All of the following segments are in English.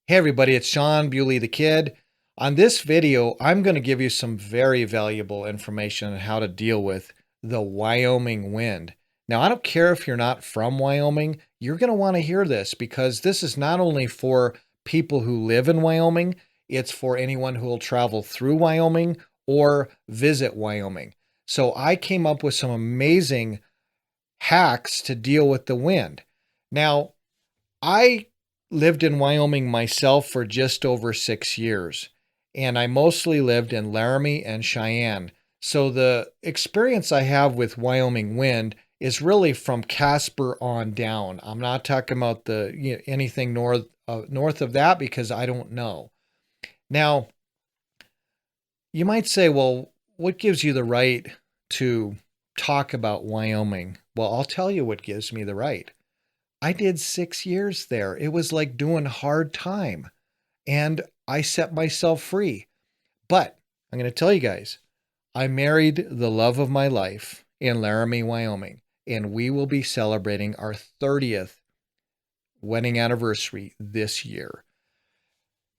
Hey everybody, it's Sean Bulle the Kid. On this video, I'm going to give you some very valuable information on how to deal with the Wyoming wind. Now, I don't care if you're not from Wyoming, you're going to want to hear this because this is not only for people who live in Wyoming, it's for anyone who will travel through Wyoming or visit Wyoming. So I came up with some amazing hacks to deal with the wind. Now, I lived in Wyoming myself for just over 6 years, and I mostly lived in Laramie and Cheyenne. So the experience I have with Wyoming wind is really from Casper on down. I'm not talking about anything north of that because I don't know. Now, you might say, well, what gives you the right to talk about Wyoming? Well, I'll tell you what gives me the right. I did 6 years there. It was like doing hard time, and I set myself free. But I'm going to tell you guys, I married the love of my life in Laramie, Wyoming, and we will be celebrating our 30th wedding anniversary this year.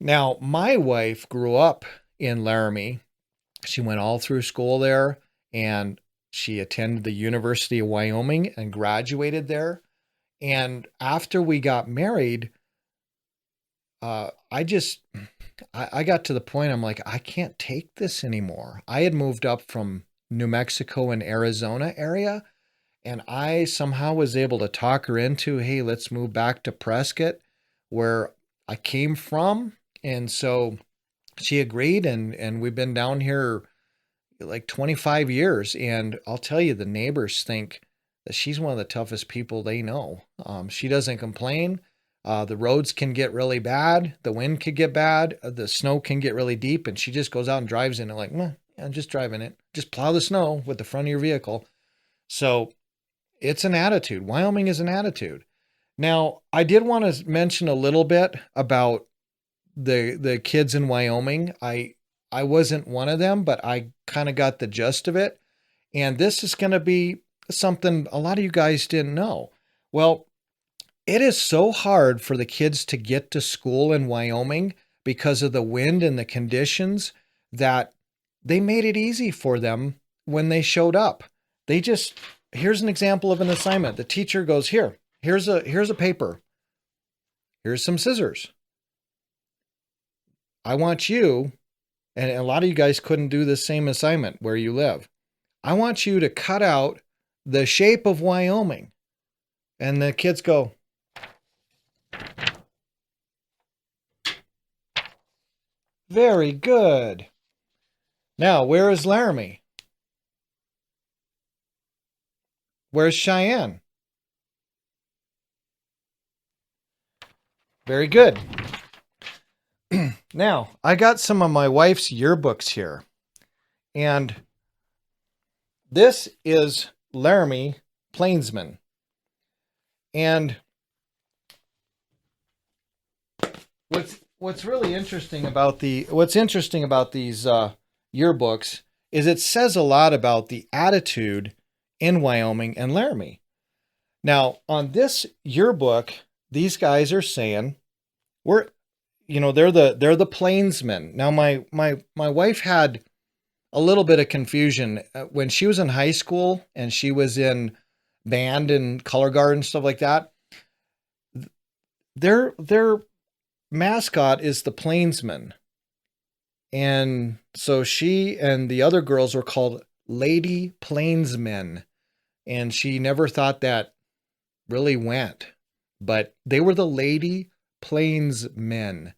Now, my wife grew up in Laramie. She went all through school there, and she attended the University of Wyoming and graduated there. And after we got married, I got to the point I'm like, I can't take this anymore. I had moved up from New Mexico and Arizona area, and I somehow was able to talk her into, hey, let's move back to Prescott, where I came from. And so she agreed, and we've been down here like 25 years. And I'll tell you, the neighbors think that she's one of the toughest people they know. She doesn't complain. The roads can get really bad. The wind could get bad. The snow can get really deep. And she just goes out and drives in it like, yeah, I'm just driving it. Just plow the snow with the front of your vehicle. So it's an attitude. Wyoming is an attitude. Now, I did want to mention a little bit about the kids in Wyoming. I wasn't one of them, but I kind of got the gist of it. And this is going to be something a lot of you guys didn't know. Well, it is so hard for the kids to get to school in Wyoming because of the wind and the conditions that they made it easy for them when they showed up. Here's an example of an assignment. The teacher goes, here's a paper. Here's some scissors. I want you, and a lot of you guys couldn't do the same assignment where you live. I want you to cut out the shape of Wyoming. And the kids go, very good. Now, where is Laramie? Where's Cheyenne? Very good. Now, I got some of my wife's yearbooks here. And this is Laramie Plainsman. And what's really interesting about these yearbooks is it says a lot about the attitude in Wyoming and Laramie. Now, on this yearbook, these guys are saying they're the plainsmen. Now, my wife had a little bit of confusion when she was in high school and she was in band and color guard and stuff like that. Their mascot is the plainsman. And so she and the other girls were called Lady Plainsmen. And she never thought that really went, but they were the Lady Plainsmen.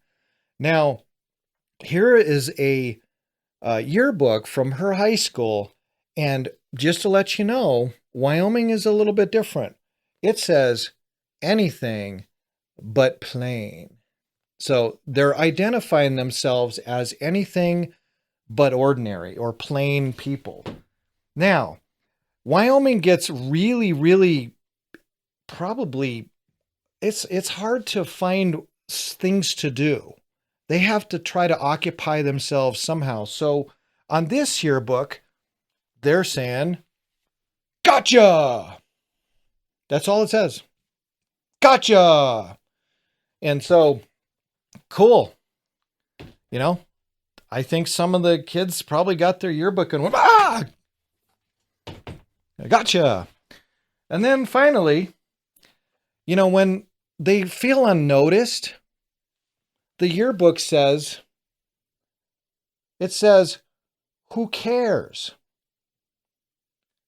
Now, here is a yearbook from her high school. And just to let you know, Wyoming is a little bit different. It says anything but plain. So they're identifying themselves as anything but ordinary or plain people. Now, Wyoming gets really, really probably, it's hard to find things to do. They have to try to occupy themselves somehow. So on this yearbook, they're saying, gotcha. That's all it says. Gotcha. And so Cool. You know, I think some of the kids probably got their yearbook and went, ah, I gotcha. And then finally, when they feel unnoticed, the yearbook says, who cares?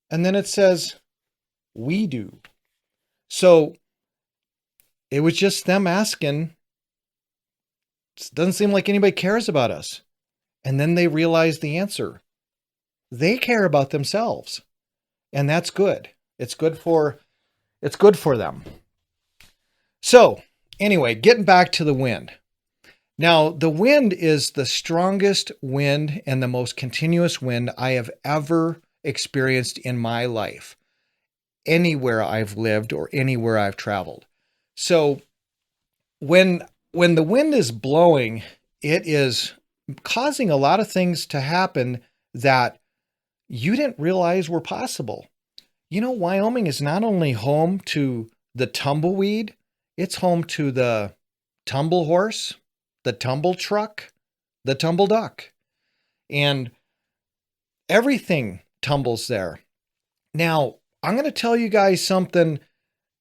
And then it says, we do. So it was just them asking, it doesn't seem like anybody cares about us. And then they realized the answer. They care about themselves. And that's good. It's good for them. So anyway, getting back to the wind. Now, the wind is the strongest wind and the most continuous wind I have ever experienced in my life, anywhere I've lived or anywhere I've traveled. So when the wind is blowing, it is causing a lot of things to happen that you didn't realize were possible. Wyoming is not only home to the tumbleweed, it's home to the tumble horse, the tumble truck, the tumble duck, and everything tumbles there. Now, I'm going to tell you guys something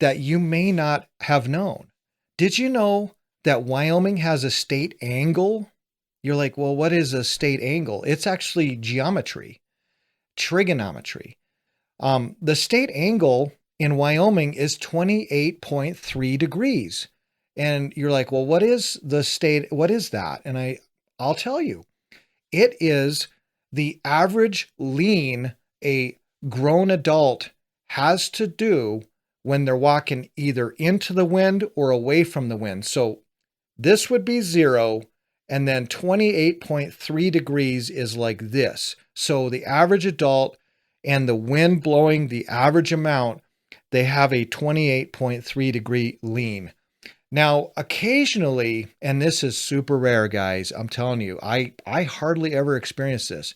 that you may not have known. Did you know that Wyoming has a state angle? You're like, well, what is a state angle? It's actually geometry, trigonometry. The state angle in Wyoming is 28.3 degrees. And you're like, well, what is that? And I'll tell you, it is the average lean a grown adult has to do when they're walking either into the wind or away from the wind. So this would be 0, and then 28.3 degrees is like this. So the average adult and the wind blowing the average amount, they have a 28.3 degree lean. Now, occasionally, and this is super rare, guys, I'm telling you, I hardly ever experience this,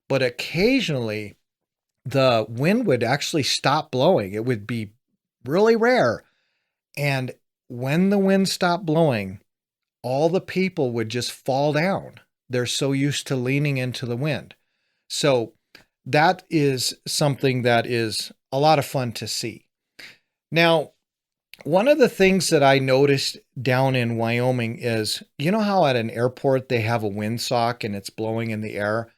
but occasionally the wind would actually stop blowing. It would be really rare. And when the wind stopped blowing, all the people would just fall down. They're so used to leaning into the wind. So that is something that is a lot of fun to see. Now, one of the things that I noticed down in Wyoming is, you know how at an airport they have a windsock and it's blowing in the air?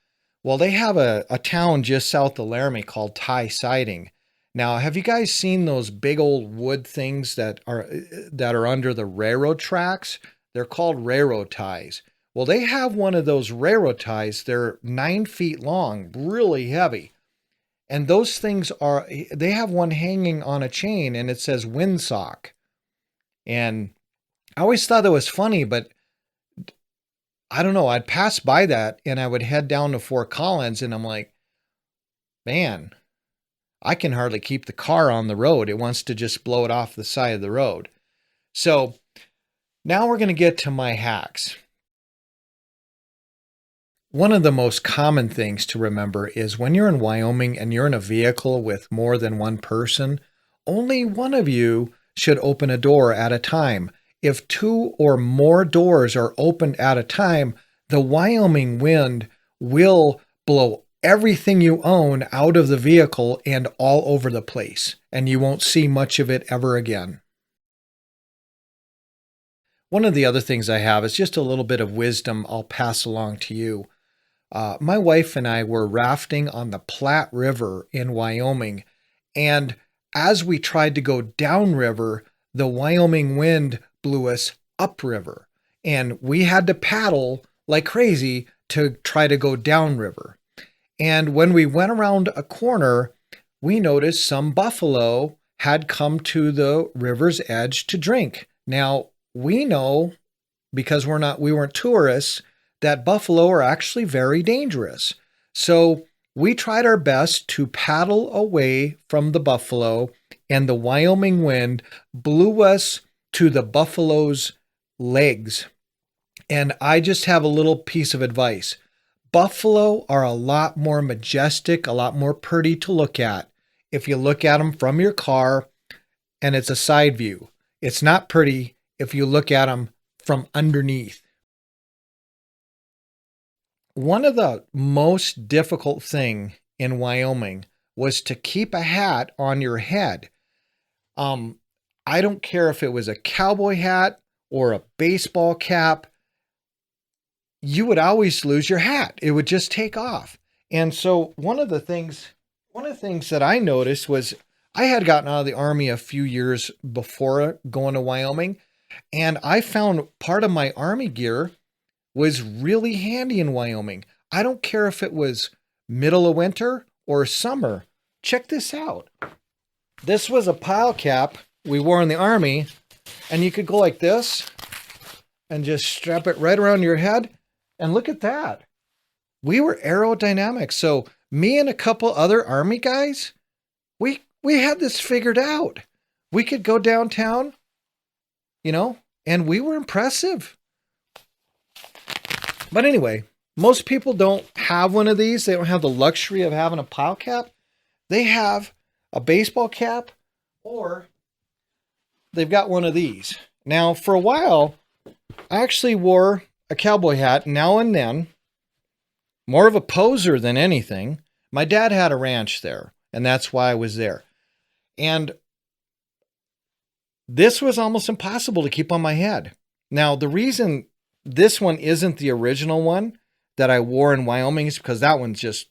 Well, they have a town just south of Laramie called Tie Siding. Now, have you guys seen those big old wood things that are under the railroad tracks? They're called railroad ties. Well, they have one of those railroad ties. They're 9 feet long, really heavy. And those things they have one hanging on a chain and it says windsock. And I always thought that was funny, but I don't know. I'd pass by that and I would head down to Fort Collins and I'm like, man, I can hardly keep the car on the road. It wants to just blow it off the side of the road. So now we're going to get to my hacks. One of the most common things to remember is when you're in Wyoming and you're in a vehicle with more than one person, only one of you should open a door at a time. If 2 or more doors are opened at a time, the Wyoming wind will blow everything you own out of the vehicle and all over the place, and you won't see much of it ever again. One of the other things I have is just a little bit of wisdom I'll pass along to you. My wife and I were rafting on the Platte River in Wyoming, and as we tried to go downriver, the Wyoming wind blew us upriver, and we had to paddle like crazy to try to go downriver. And when we went around a corner, we noticed some buffalo had come to the river's edge to drink. Now, we know, because we weren't tourists, that buffalo are actually very dangerous. So we tried our best to paddle away from the buffalo, and the Wyoming wind blew us to the buffalo's legs. And I just have a little piece of advice. Buffalo are a lot more majestic, a lot more pretty to look at if you look at them from your car and it's a side view. It's not pretty if you look at them from underneath. One of the most difficult thing in Wyoming was to keep a hat on your head. I don't care if it was a cowboy hat or a baseball cap, you would always lose your hat. It would just take off. And so one of the things that I noticed was I had gotten out of the Army a few years before going to Wyoming, and I found part of my Army gear was really handy in Wyoming. I don't care if it was middle of winter or summer. Check this out. This was a pile cap we wore in the Army, and you could go like this and just strap it right around your head. And look at that. We were aerodynamic. So me and a couple other Army guys, we had this figured out. We could go downtown, and we were impressive. But anyway, most people don't have one of these. They don't have the luxury of having a pile cap. They have a baseball cap, or they've got one of these. Now, for a while, I actually wore a cowboy hat now and then, more of a poser than anything. My dad had a ranch there, and that's why I was there. And this was almost impossible to keep on my head. Now, the reason this one isn't the original one that I wore in Wyoming is because that one's just,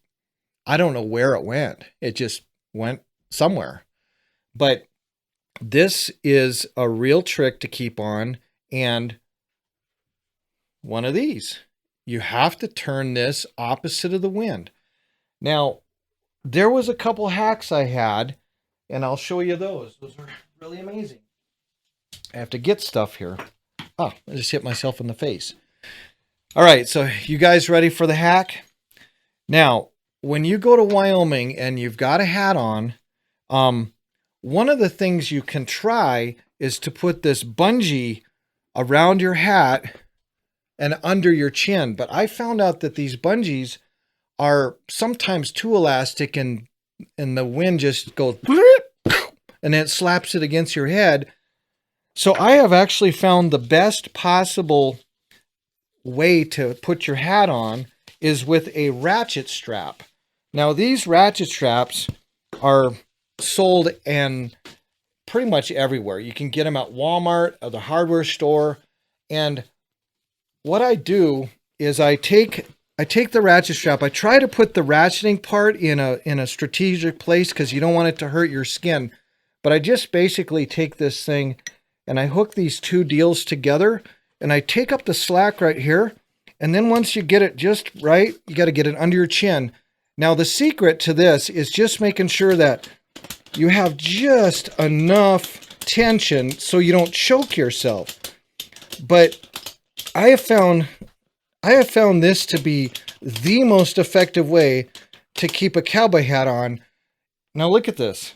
I don't know where it went. It just went somewhere. But this is a real trick to keep on, and one of these. You have to turn this opposite of the wind. Now, there was a couple hacks I had, and I'll show you those. Those are really amazing. I have to get stuff here. Oh, I just hit myself in the face. All right, so you guys ready for the hack? Now, when you go to Wyoming and you've got a hat on, one of the things you can try is to put this bungee around your hat and under your chin. But I found out that these bungees are sometimes too elastic, and the wind just goes and it slaps it against your head. So I have actually found the best possible way to put your hat on is with a ratchet strap. Now, these ratchet straps are sold in pretty much everywhere. You can get them at Walmart or the hardware store. And what I do is I take the ratchet strap. I try to put the ratcheting part in a strategic place because you don't want it to hurt your skin. But I just basically take this thing and I hook these two deals together, and I take up the slack right here. And then once you get it just right, you got to get it under your chin. Now, the secret to this is just making sure that you have just enough tension so you don't choke yourself. But I have found this to be the most effective way to keep a cowboy hat on. Now look at this.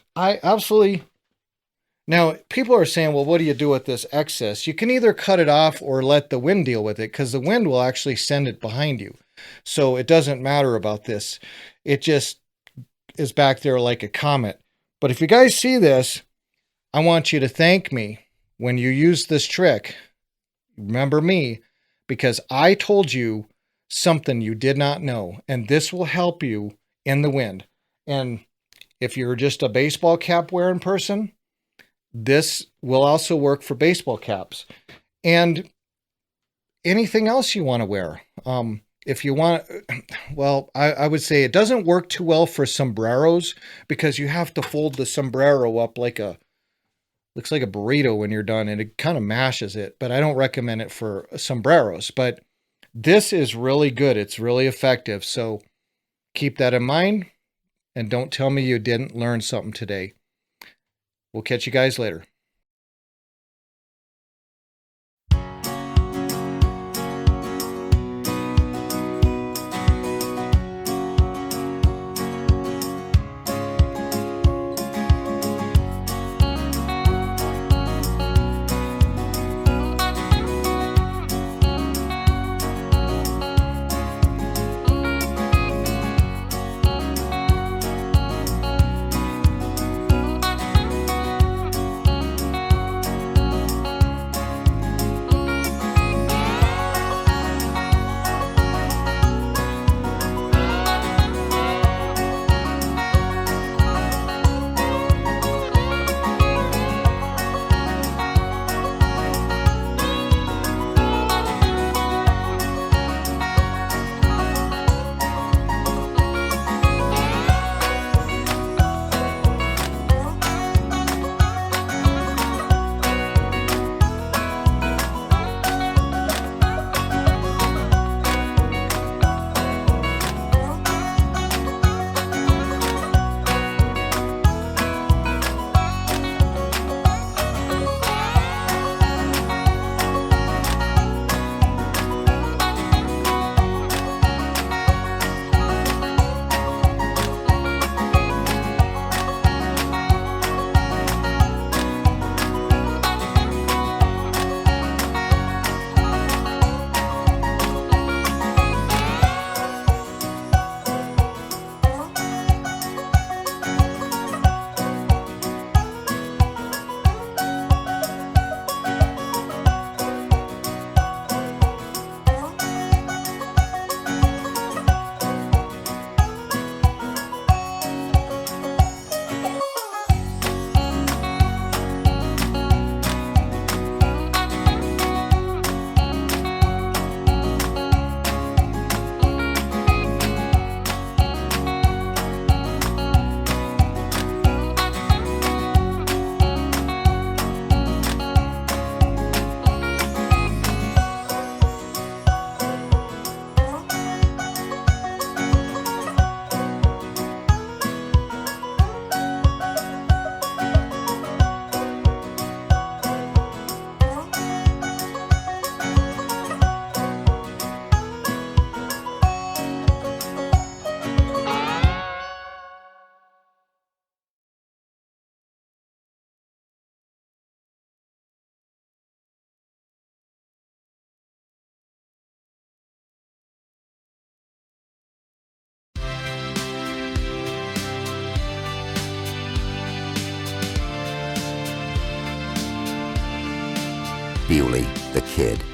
Now people are saying, well, what do you do with this excess? You can either cut it off or let the wind deal with it, because the wind will actually send it behind you. So it doesn't matter about this. It just is back there like a comet. But if you guys see this, I want you to thank me when you use this trick. Remember me, because I told you something you did not know, and this will help you in the wind. And if you're just a baseball cap wearing person, this will also work for baseball caps and anything else you want to wear. If you want, well, I would say it doesn't work too well for sombreros, because you have to fold the sombrero up looks like a burrito when you're done, and it kind of mashes it. But I don't recommend it for sombreros. But this is really good. It's really effective. So keep that in mind, and don't tell me you didn't learn something today. We'll catch you guys later. Bulle, the kid.